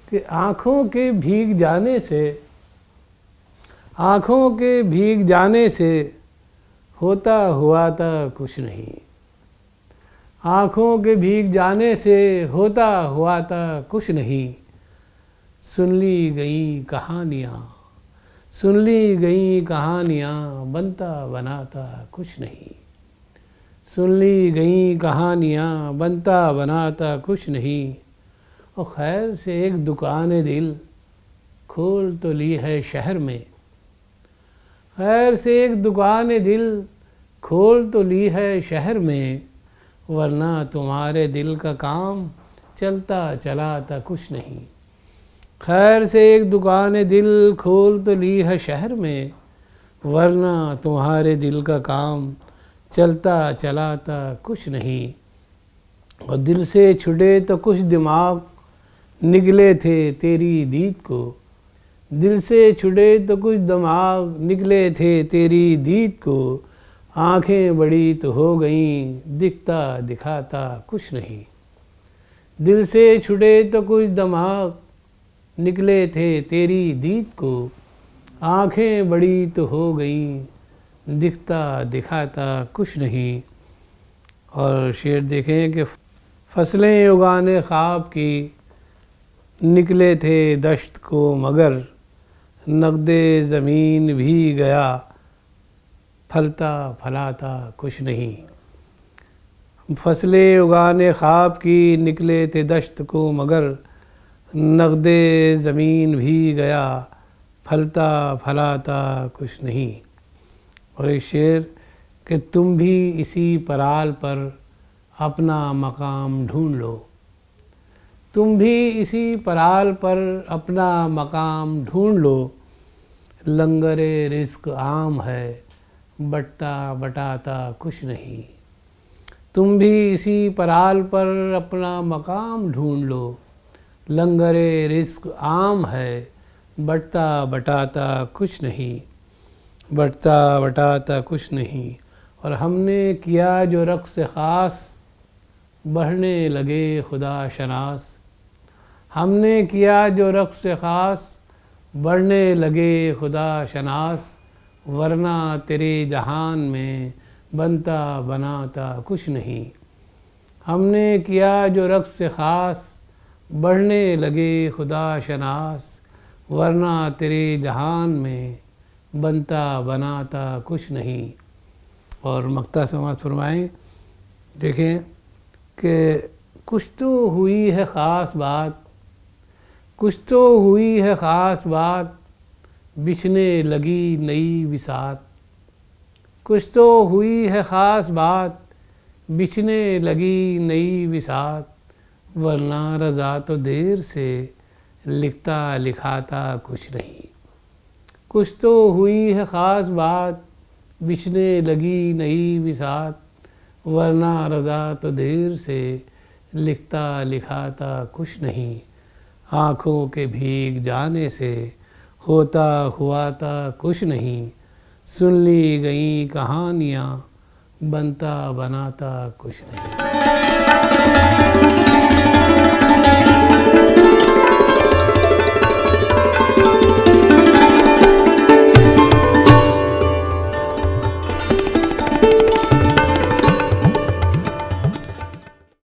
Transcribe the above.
कि आँखों के भीग जाने से होता हुआ था कुछ नहीं। आँखों के भीग जाने से होता हुआ था कुछ नहीं। सुन ली गई कहानियाँ बनता बनाता कुछ नहीं। सुन ली गई कहानियाँ बनता बनाता कुछ नहीं। और खैर से एक दुकान दिल खोल तो ली है शहर में। खैर से एक दुकान दिल खोल तो ली है शहर में, वरना तुम्हारे दिल का काम चलता चलाता कुछ नहीं। खैर से एक दुकान दिल खोल तो ली है शहर में, वरना तुम्हारे दिल का काम चलता चलाता कुछ नहीं। और दिल से छुटे तो कुछ दिमाग निकले थे तेरी दीद को। दिल से छुटे तो कुछ दिमाग निकले थे तेरी दीद को। आँखें बड़ी तो हो गईं दिखता दिखाता कुछ नहीं। दिल से छुटे तो कुछ दिमाग निकले थे तेरी दीद को। आँखें बड़ी तो हो गईं दिखता दिखाता कुछ नहीं। और शेर देखें कि फसलें उगाने ख्वाब की निकले थे दश्त को, मगर नगदे ज़मीन भी गया फलता फलाता कुछ नहीं। फसलें उगाने ख्वाब की निकले थे दश्त को, मगर नगदे ज़मीन भी गया फलता फलाता कुछ नहीं। और एक शेर कि तुम भी इसी पराल पर अपना मकाम ढूंढ लो। तुम भी इसी पराल पर अपना मकाम ढूंढ लो। लंगरे रिज़्क़ आम है बटता बटाता कुछ नहीं। तुम भी इसी पराल पर अपना मकाम ढूंढ लो। लंगरे रिज़्क़ आम है बटता बटाता कुछ नहीं। बटता बटाता कुछ नहीं। और हमने किया जो रक़्स ख़ास बढ़ने लगे खुदा शनास। हमने किया जो रक़्स ख़ास बढ़ने लगे खुदा शनास, वरना तेरे जहान में बनता बनाता कुछ नहीं। हमने किया जो रक़्स ख़ास बढ़ने लगे खुदा शनास, वरना तेरे जहान में बनता बनाता कुछ नहीं। और मक्ता समाज फरमाएँ, देखें कि कुछ तो हुई है ख़ास बात, कुछ तो हुई है ख़ास बात, बिछने लगी नई बिसात। कुछ तो हुई है ख़ास बात, बिछने लगी नई बिसात, वरना रज़ा तो देर से लिखता लिखाता कुछ नहीं। कुछ तो हुई है ख़ास बात, बिछने लगी नई बिसात, वरना रज़ा तो देर से लिखता लिखाता कुछ नहीं। आँखों के भीग जाने से होता हुआ था कुछ नहीं। सुन ली गई कहानियाँ बनता बनाता कुछ नहीं।